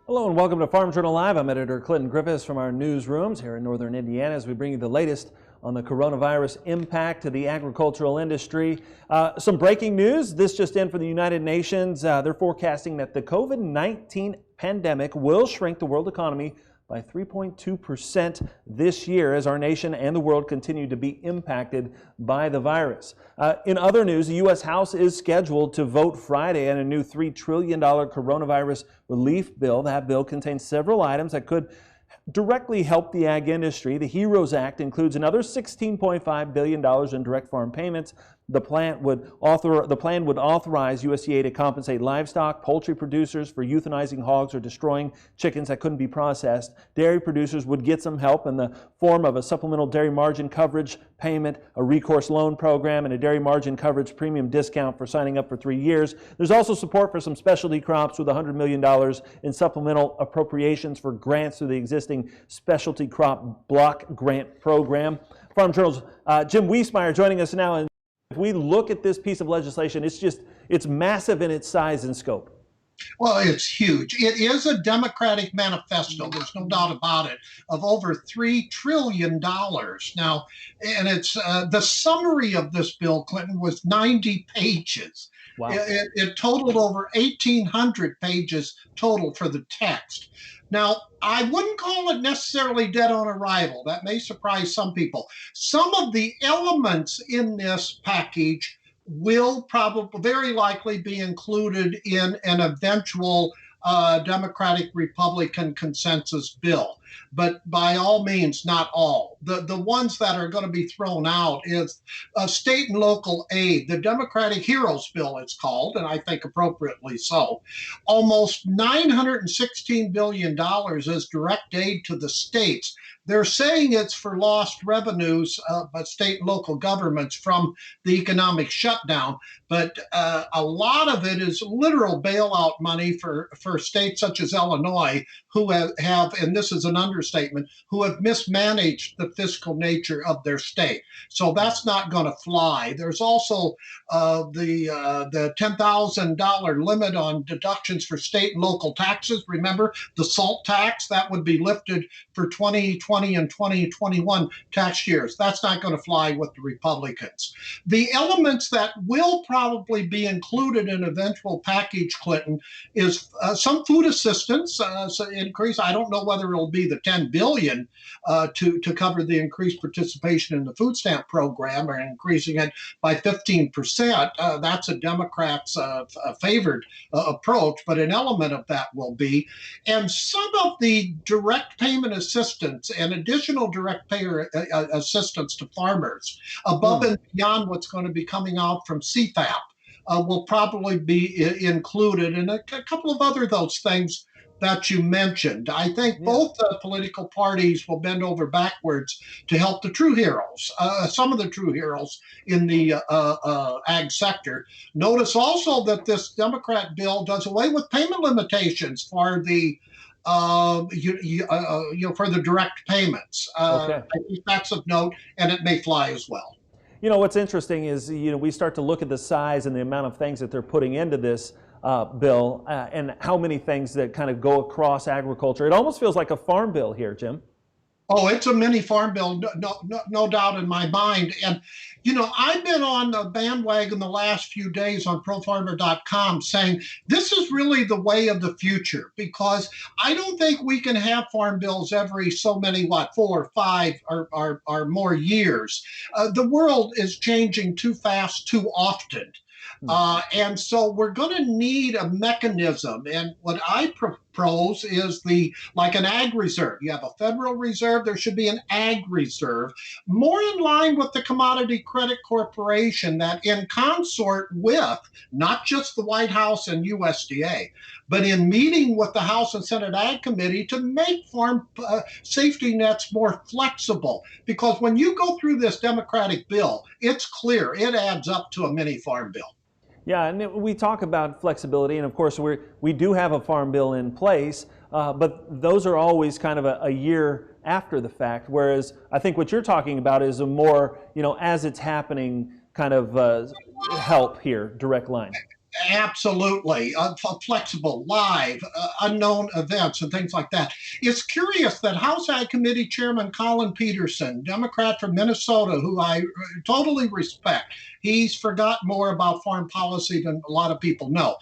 Hello and welcome to Farm Journal Live. I'm editor Clinton Griffiths from our newsrooms here in northern Indiana as we bring you the latest on the coronavirus impact to the agricultural industry. Some breaking news. This just in from the United Nations. They're forecasting that the COVID-19 pandemic will shrink the world economy by 3.2% this year as our nation and the world continue to be impacted by the virus. In other news, the U.S. House is scheduled to vote Friday on a new $3 trillion coronavirus relief bill. That bill contains several items that could directly help the ag industry. The HEROES Act includes another $16.5 billion in direct farm payments. The plan would authorize USDA to compensate livestock, poultry producers for euthanizing hogs or destroying chickens that couldn't be processed. Dairy producers would get some help in the form of a supplemental dairy margin coverage payment, a recourse loan program, and a dairy margin coverage premium discount for signing up for 3 years. There's also support for some specialty crops with $100 million in supplemental appropriations for grants through the existing specialty crop block grant program. Farm Journal's Jim Wiesmeyer joining us now. And if we look at this piece of legislation, it's massive in its size and scope. Well, it's huge. It is a Democratic manifesto, there's no doubt about it, of over $3 trillion. Now, and it's the summary of this bill, Clinton, was 90 pages. Wow. It totaled over 1,800 pages total for the text. Now, I wouldn't call it necessarily dead on arrival. That may surprise some people. Some of the elements in this package will probably very likely be included in an eventual Democratic-Republican consensus bill, but by all means, not all. The ones that are going to be thrown out is state and local aid, the Democratic HEROES bill it's called, and I think appropriately so. Almost $916 billion is direct aid to the states. They're saying it's for lost revenues, but state and local governments from the economic shutdown. But a lot of it is literal bailout money for states such as Illinois, who have, and this is an understatement, who have mismanaged the fiscal nature of their state. So that's not going to fly. There's also the $10,000 limit on deductions for state and local taxes. Remember, the SALT tax, that would be lifted for 2020 and 2021 tax years. That's not going to fly with the Republicans. The elements that will probably be included in eventual package, Clinton, is some food assistance increase. I don't know whether it'll be the $10 billion to cover the increased participation in the food stamp program, or increasing it by 15%. That's a Democrat's favored approach, but an element of that will be. And some of the direct payment assistance and additional direct payer assistance to farmers above and beyond what's going to be coming out from CPAP will probably be included, and a couple of other those things that you mentioned. I think both political parties will bend over backwards to help the true heroes, some of the true heroes in the ag sector. Notice also that this Democrat bill does away with payment limitations for the for the direct payments. Okay. I think that's of note, and it may fly as well. You know, what's interesting is, we start to look at the size and the amount of things that they're putting into this bill and how many things that kind of go across agriculture. It almost feels like a farm bill here, Jim. Oh, it's a mini farm bill, no doubt in my mind. And, I've been on the bandwagon the last few days on profarmer.com saying this is really the way of the future, because I don't think we can have farm bills every so many, 4 or 5 or more years. The world is changing too fast, too often. And so we're going to need a mechanism. And what I propose is like an ag reserve. You have a federal reserve, there should be an ag reserve, more in line with the Commodity Credit Corporation, that in consort with not just the White House and USDA, but in meeting with the House and Senate Ag Committee to make farm safety nets more flexible. Because when you go through this Democratic bill, it's clear it adds up to a mini farm bill. Yeah, and we talk about flexibility, and of course we do have a farm bill in place, but those are always kind of a year after the fact, whereas I think what you're talking about is a more, as it's happening kind of help here, direct line. Absolutely. Flexible, live, unknown events, and things like that. It's curious that House Ag Committee Chairman Colin Peterson, Democrat from Minnesota, who I totally respect, he's forgot more about foreign policy than a lot of people know.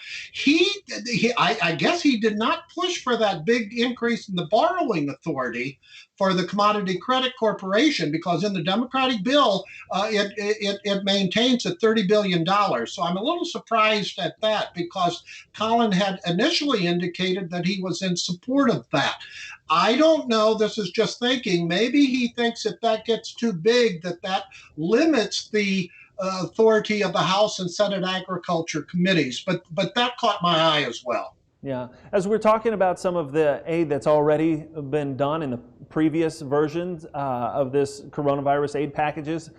I guess he did not push for that big increase in the borrowing authority for the Commodity Credit Corporation because in the Democratic bill, it maintains at $30 billion. So I'm a little surprised at that because Colin had initially indicated that he was in support of that. I don't know. This is just thinking. Maybe he thinks if that gets too big, that limits the authority of the House and Senate Agriculture committees. But that caught my eye as well. Yeah, as we're talking about some of the aid that's already been done in the previous versions of this coronavirus aid packages,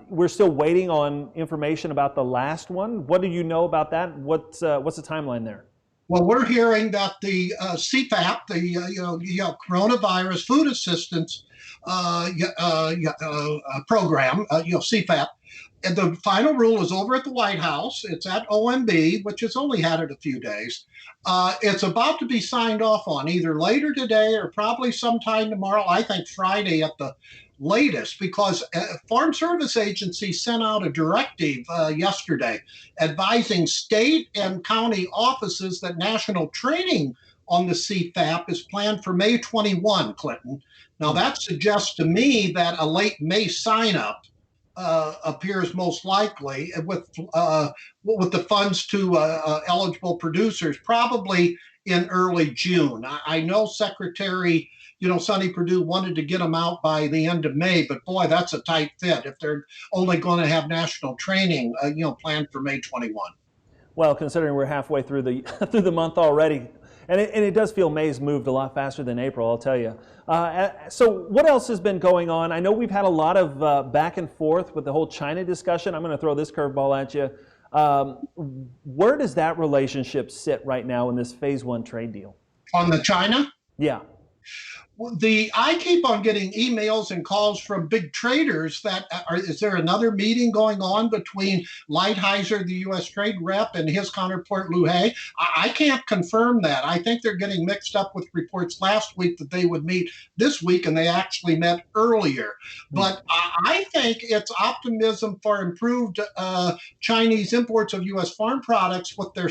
we're still waiting on information about the last one. What do you know about that? What's the timeline there? Well, we're hearing that the CPAP, the coronavirus food assistance program, CPAP, and the final rule is over at the White House. It's at OMB, which has only had it a few days. It's about to be signed off on either later today or probably sometime tomorrow. I think Friday at the latest, because Farm Service Agency sent out a directive yesterday advising state and county offices that national training on the CFAP is planned for May 21, Clinton. Now, that suggests to me that a late May sign-up appears most likely with the funds to eligible producers, probably in early June. I know Secretary, Sonny Perdue wanted to get them out by the end of May, but boy, that's a tight fit if they're only going to have national training, planned for May 21. Well, considering we're halfway through the through the month already, and it does feel May's moved a lot faster than April, I'll tell you. So what else has been going on? I know we've had a lot of back and forth with the whole China discussion. I'm going to throw this curveball at you. Where does that relationship sit right now in this phase one trade deal? On the China? Yeah. I keep on getting emails and calls from big traders that is there another meeting going on between Lighthizer, the U.S. trade rep, and his counterpart Liu He? I can't confirm that. I think they're getting mixed up with reports last week that they would meet this week, and they actually met earlier. But I think it's optimism for improved Chinese imports of U.S. farm products with their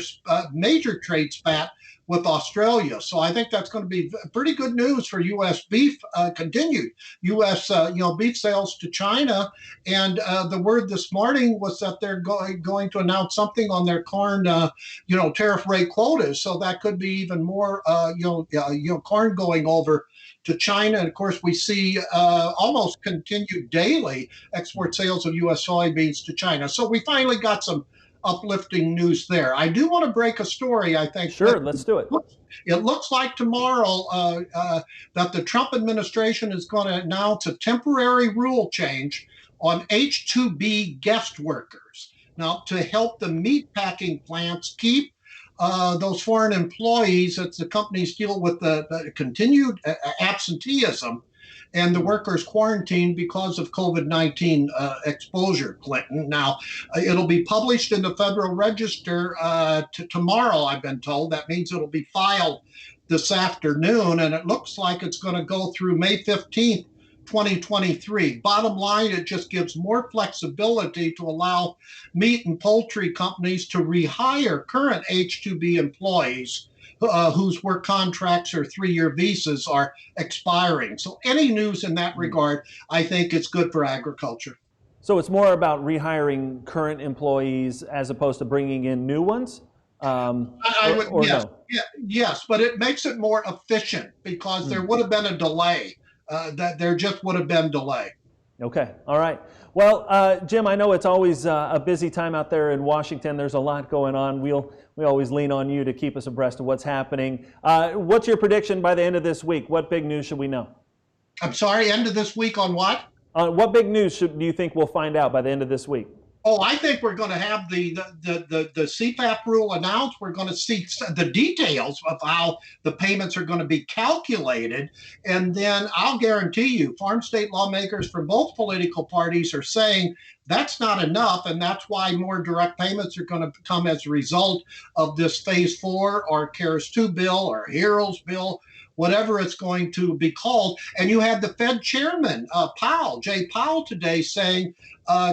major trade spat with Australia. So I think that's going to be pretty good news for U.S. beef, continued U.S. Beef sales to China. And the word this morning was that they're going to announce something on their corn, tariff rate quotas. So that could be even more, corn going over to China. And of course, we see almost continued daily export sales of U.S. soybeans to China. So we finally got some uplifting news there. I do want to break a story, I think. Sure, let's do it. It looks like tomorrow that the Trump administration is going to announce a temporary rule change on H-2B guest workers. Now, to help the meatpacking plants keep those foreign employees, as the companies deal with the continued absenteeism, and the workers quarantined because of COVID-19 exposure, Clinton. Now, it'll be published in the Federal Register tomorrow, I've been told. That means it'll be filed this afternoon, and it looks like it's going to go through May 15th, 2023. Bottom line, it just gives more flexibility to allow meat and poultry companies to rehire current H-2B employees whose work contracts or 3-year visas are expiring. So any news in that regard, I think it's good for agriculture. So it's more about rehiring current employees as opposed to bringing in new ones? Yes, but it makes it more efficient because there would have been a delay. There just would have been delay. Okay, all right. Well, Jim, I know it's always a busy time out there in Washington. There's a lot going on. We always lean on you to keep us abreast of what's happening. What's your prediction by the end of this week? What big news should we know? I'm sorry, end of this week on what? What big news do you think we'll find out by the end of this week? Oh, I think we're going to have the CPAP rule announced. We're going to see the details of how the payments are going to be calculated. And then I'll guarantee you, farm state lawmakers from both political parties are saying that's not enough. And that's why more direct payments are going to come as a result of this phase 4 or CARES 2 bill or HEROES bill, whatever it's going to be called. And you had the Fed chairman, Jay Powell, today saying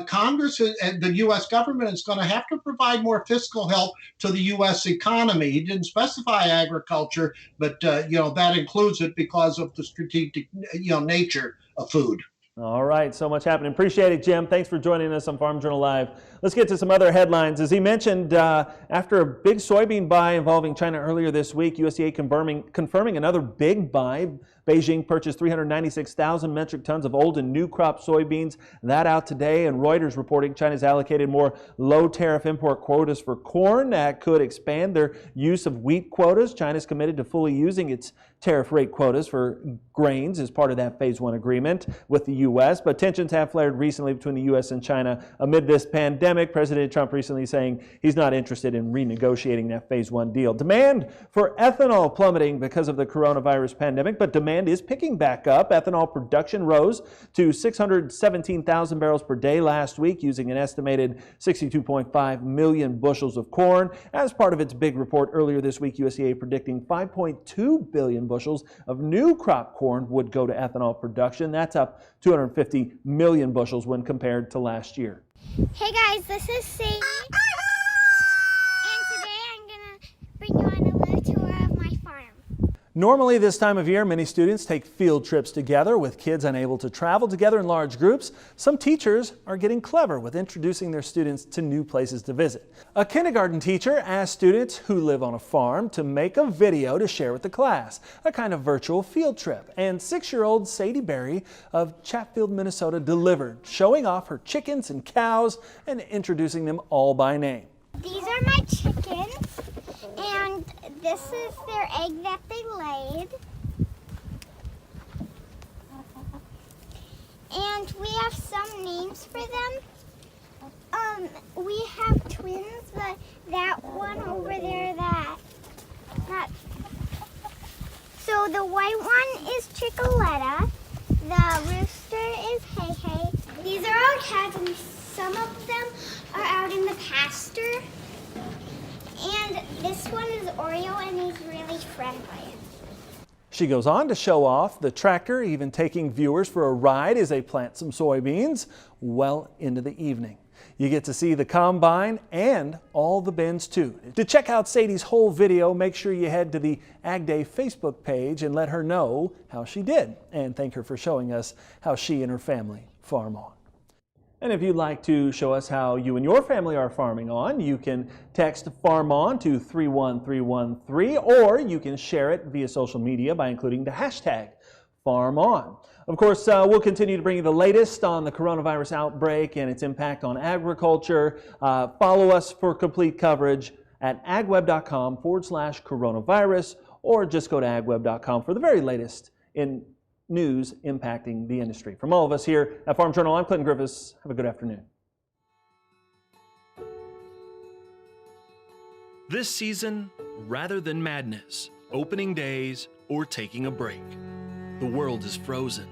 Congress and the U.S. government is going to have to provide more fiscal help to the U.S. economy. He didn't specify agriculture, but that includes it because of the strategic nature of food. All right, so much happening. Appreciate it, Jim. Thanks for joining us on Farm Journal Live. Let's get to some other headlines. As he mentioned, after a big soybean buy involving China earlier this week, USDA confirming another big buy. Beijing purchased 396,000 metric tons of old and new crop soybeans. That out today, and Reuters reporting China's allocated more low tariff import quotas for corn. That could expand their use of wheat quotas. China's committed to fully using its tariff rate quotas for grains as part of that phase 1 agreement with the U.S. But tensions have flared recently between the U.S. and China amid this pandemic. President Trump recently saying he's not interested in renegotiating that phase 1 deal. Demand for ethanol plummeting because of the coronavirus pandemic, but demand is picking back up. Ethanol production rose to 617,000 barrels per day last week, using an estimated 62.5 million bushels of corn. As part of its big report earlier this week, USDA predicting 5.2 billion bushels of new crop corn would go to ethanol production. That's up 250 million bushels when compared to last year. Hey guys, this is Sadie, and today I'm going to bring you on a little tour of my farm. Normally this time of year, many students take field trips together. With kids unable to travel together in large groups, some teachers are getting clever with introducing their students to new places to visit. A kindergarten teacher asked students who live on a farm to make a video to share with the class, a kind of virtual field trip. And 6-year-old Sadie Berry of Chatfield, Minnesota delivered, showing off her chickens and cows and introducing them all by name. These are my chickens, and this is their egg that they laid. And we have some names for them. We have twins, but that one over there, that. So the white one is Chicoletta. The rooster is Hey Hey. These are all cats, and some of them are out in the pasture. And this one is Oreo, and he's really friendly. She goes on to show off the tractor, even taking viewers for a ride as they plant some soybeans well into the evening. You get to see the combine and all the bins too. To check out Sadie's whole video, make sure you head to the Ag Day Facebook page and let her know how she did, and thank her for showing us how she and her family farm on. And if you'd like to show us how you and your family are farming on, you can text Farm On to 31313, or you can share it via social media by including the hashtag Farm On. Of course, we'll continue to bring you the latest on the coronavirus outbreak and its impact on agriculture. Follow us for complete coverage at agweb.com/coronavirus, or just go to agweb.com for the very latest in news impacting the industry. From all of us here at Farm Journal, I'm Clinton Griffiths. Have a good afternoon. This season, rather than madness, opening days, or taking a break, the world is frozen,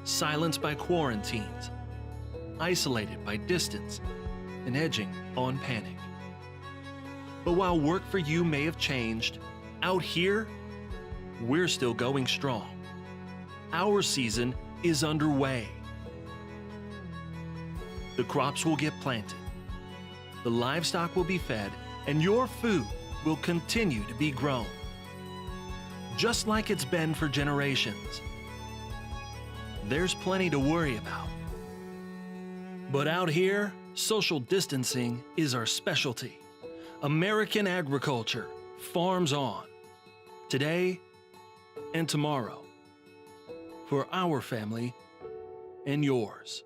silenced by quarantines, isolated by distance, and edging on panic. But while work for you may have changed, out here, we're still going strong. Our season is underway. The crops will get planted, the livestock will be fed, and your food will continue to be grown. Just like it's been for generations. There's plenty to worry about. But out here, social distancing is our specialty. American agriculture farms on, today and tomorrow, for our family and yours.